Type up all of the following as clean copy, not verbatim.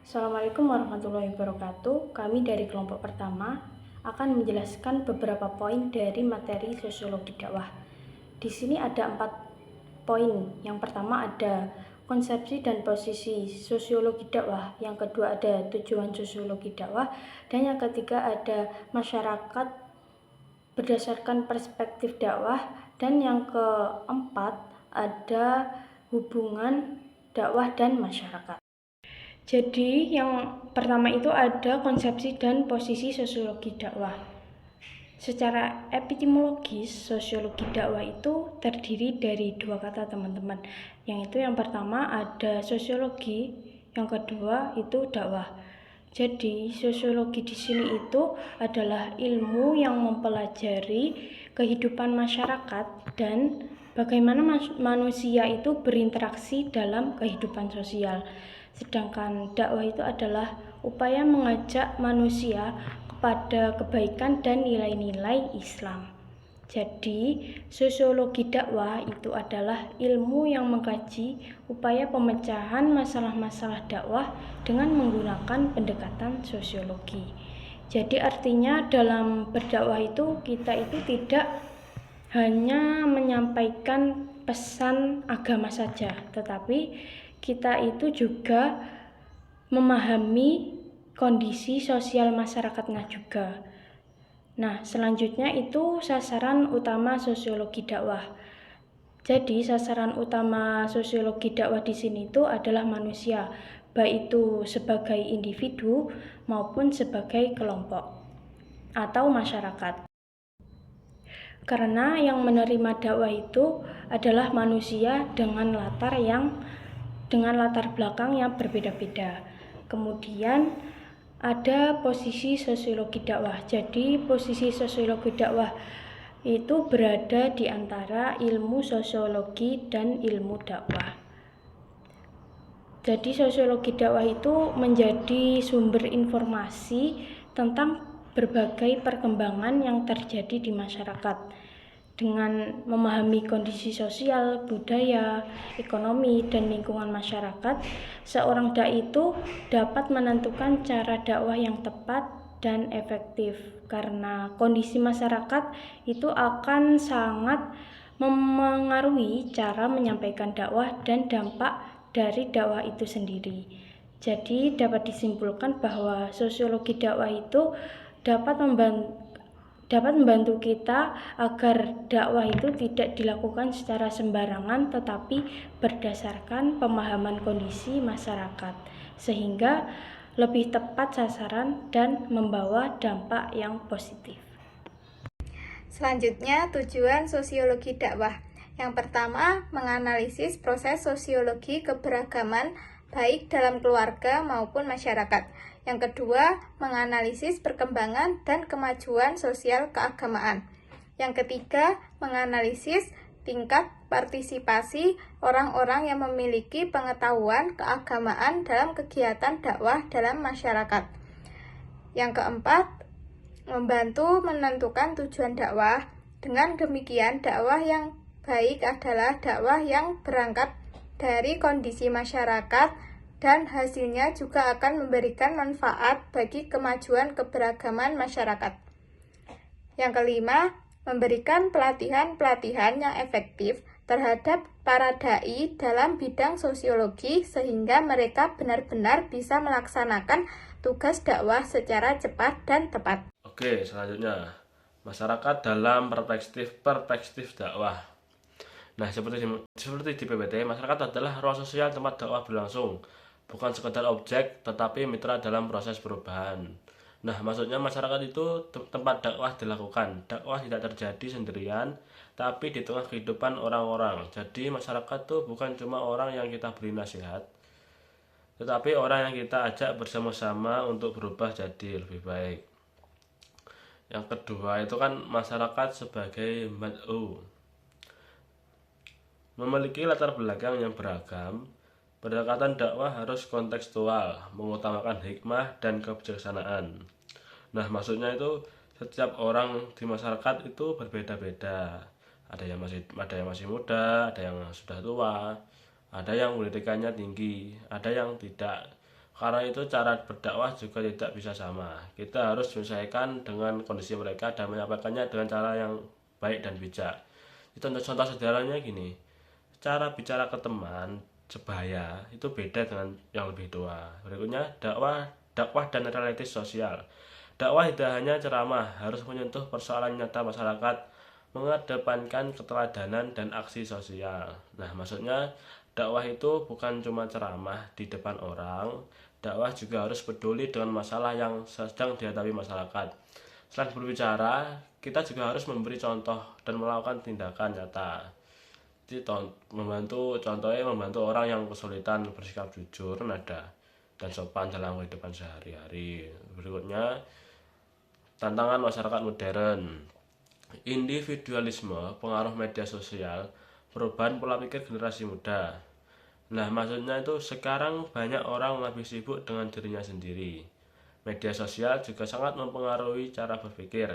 Assalamualaikum warahmatullahi wabarakatuh. Kami dari kelompok pertama akan menjelaskan beberapa poin dari materi sosiologi dakwah. Di sini ada 4 poin. Yang pertama ada konsepsi dan posisi sosiologi dakwah. Yang kedua ada tujuan sosiologi dakwah. Dan yang ketiga ada masyarakat berdasarkan perspektif dakwah. Dan yang keempat ada hubungan dakwah dan masyarakat. Jadi yang pertama itu ada konsepsi dan posisi sosiologi dakwah. Secara epistemologis, sosiologi dakwah itu terdiri dari 2 kata teman-teman. Yang pertama ada sosiologi, yang kedua itu dakwah. Jadi sosiologi di sini itu adalah ilmu yang mempelajari kehidupan masyarakat dan bagaimana manusia itu berinteraksi dalam kehidupan sosial. Sedangkan dakwah itu adalah upaya mengajak manusia kepada kebaikan dan nilai-nilai Islam. Jadi, sosiologi dakwah itu adalah ilmu yang mengkaji upaya pemecahan masalah-masalah dakwah dengan menggunakan pendekatan sosiologi. Jadi artinya dalam berdakwah itu kita itu tidak hanya menyampaikan pesan agama saja, tetapi kita itu juga memahami kondisi sosial masyarakatnya juga. Nah, selanjutnya itu sasaran utama sosiologi dakwah. Jadi, sasaran utama sosiologi dakwah di sini itu adalah manusia, baik itu sebagai individu maupun sebagai kelompok atau masyarakat. Karena yang menerima dakwah itu adalah manusia dengan latar belakang yang berbeda-beda. Kemudian ada posisi sosiologi dakwah. Jadi posisi sosiologi dakwah itu berada di antara ilmu sosiologi dan ilmu dakwah. Jadi sosiologi dakwah itu menjadi sumber informasi tentang berbagai perkembangan yang terjadi di masyarakat. Dengan memahami kondisi sosial, budaya, ekonomi, dan lingkungan masyarakat, seorang dai itu dapat menentukan cara dakwah yang tepat dan efektif, karena kondisi masyarakat itu akan sangat memengaruhi cara menyampaikan dakwah dan dampak dari dakwah itu sendiri. Jadi dapat disimpulkan bahwa sosiologi dakwah itu dapat membantu kita agar dakwah itu tidak dilakukan secara sembarangan, tetapi berdasarkan pemahaman kondisi masyarakat, sehingga lebih tepat sasaran dan membawa dampak yang positif. Selanjutnya, tujuan sosiologi dakwah. Yang pertama, menganalisis proses sosiologi keberagaman baik dalam keluarga maupun masyarakat. Yang kedua, menganalisis perkembangan dan kemajuan sosial keagamaan. Yang ketiga, menganalisis tingkat partisipasi orang-orang yang memiliki pengetahuan keagamaan dalam kegiatan dakwah dalam masyarakat. Yang keempat, membantu menentukan tujuan dakwah. Dengan demikian, dakwah yang baik adalah dakwah yang berangkat dari kondisi masyarakat dan hasilnya juga akan memberikan manfaat bagi kemajuan keberagaman masyarakat. Yang kelima, memberikan pelatihan-pelatihan yang efektif terhadap para dai dalam bidang sosiologi sehingga mereka benar-benar bisa melaksanakan tugas dakwah secara cepat dan tepat. Oke, selanjutnya masyarakat dalam perspektif dakwah. Nah, seperti di PPT, masyarakat adalah ruang sosial tempat dakwah berlangsung, bukan sekedar objek, tetapi mitra dalam proses perubahan. Nah, maksudnya masyarakat itu tempat dakwah dilakukan. Dakwah tidak terjadi sendirian, tapi di tengah kehidupan orang-orang. Jadi masyarakat itu bukan cuma orang yang kita beri nasihat, tetapi orang yang kita ajak bersama-sama untuk berubah jadi lebih baik. Yang kedua itu kan masyarakat sebagai mad'u, memiliki latar belakang yang beragam. Pendekatan dakwah harus kontekstual, mengutamakan hikmah dan kebijaksanaan. Nah, maksudnya itu setiap orang di masyarakat itu berbeda-beda. Ada yang masih muda, ada yang sudah tua, ada yang pendidikannya tinggi, ada yang tidak. Karena itu cara berdakwah juga tidak bisa sama. Kita harus menyesuaikan dengan kondisi mereka dan menyampaikannya dengan cara yang baik dan bijak. Contoh sederhananya gini, cara bicara ke teman sebaya itu beda dengan yang lebih tua. Berikutnya, dakwah dan realitas sosial. Dakwah tidak hanya ceramah, harus menyentuh persoalan nyata masyarakat, mengedepankan keteladanan dan aksi sosial. Nah, maksudnya dakwah itu bukan cuma ceramah di depan orang, dakwah juga harus peduli dengan masalah yang sedang dihadapi masyarakat. Selain berbicara, kita juga harus memberi contoh dan melakukan tindakan nyata. Jadi contohnya membantu orang yang kesulitan bersikap jujur, nada, dan sopan dalam kehidupan sehari-hari. Berikutnya, tantangan masyarakat modern. Individualisme, pengaruh media sosial, perubahan pola pikir generasi muda. Nah, maksudnya itu sekarang banyak orang lebih sibuk dengan dirinya sendiri. Media sosial juga sangat mempengaruhi cara berpikir.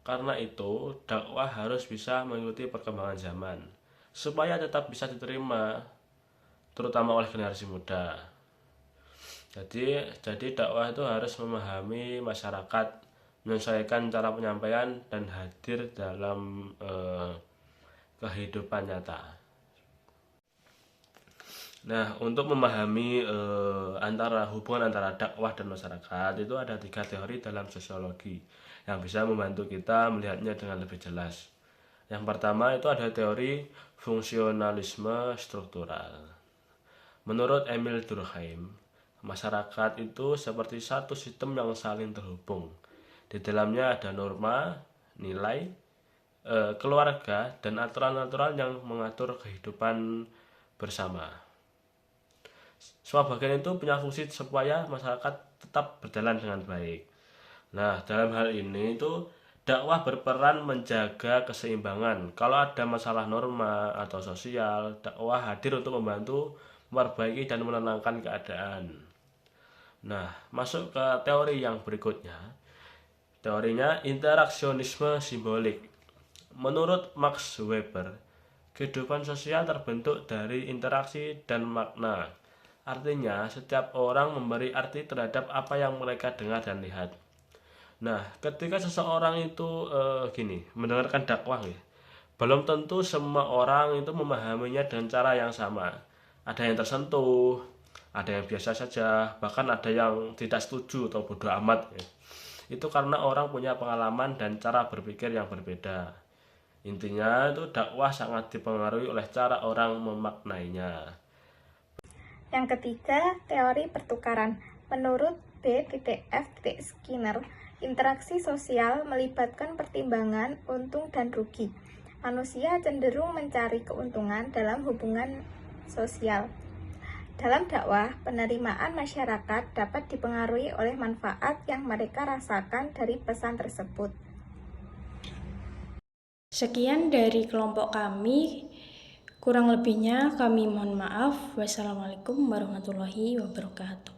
Karena itu, dakwah harus bisa mengikuti perkembangan zaman supaya tetap bisa diterima, terutama oleh generasi muda. Jadi dakwah itu harus memahami masyarakat, menyesuaikan cara penyampaian dan hadir dalam kehidupan nyata. Nah, untuk memahami hubungan antara dakwah dan masyarakat itu ada 3 teori dalam sosiologi yang bisa membantu kita melihatnya dengan lebih jelas. Yang pertama itu ada teori fungsionalisme struktural. Menurut Emil Durkheim, masyarakat itu seperti satu sistem yang saling terhubung. Di dalamnya ada norma, nilai, keluarga, dan aturan-aturan yang mengatur kehidupan bersama. Semua bagian itu punya fungsi supaya masyarakat tetap berjalan dengan baik. Nah, dalam hal ini itu dakwah berperan menjaga keseimbangan. Kalau ada masalah norma atau sosial, dakwah hadir untuk membantu memperbaiki dan menenangkan keadaan. Nah, masuk ke teori yang berikutnya. Teorinya interaksionisme simbolik. Menurut Max Weber, kehidupan sosial terbentuk dari interaksi dan makna. Artinya, setiap orang memberi arti terhadap apa yang mereka dengar dan lihat. Nah, ketika seseorang itu mendengarkan dakwah, belum tentu semua orang itu memahaminya dengan cara yang sama. Ada yang tersentuh, ada yang biasa saja, bahkan ada yang tidak setuju atau bodoh amat. Itu karena orang punya pengalaman dan cara berpikir yang berbeda. Intinya itu dakwah sangat dipengaruhi oleh cara orang memaknainya. Yang ketiga, teori pertukaran. Menurut B.F. Skinner, interaksi sosial melibatkan pertimbangan untung dan rugi. Manusia cenderung mencari keuntungan dalam hubungan sosial. Dalam dakwah, penerimaan masyarakat dapat dipengaruhi oleh manfaat yang mereka rasakan dari pesan tersebut. Sekian dari kelompok kami. Kurang lebihnya kami mohon maaf. Wassalamualaikum warahmatullahi wabarakatuh.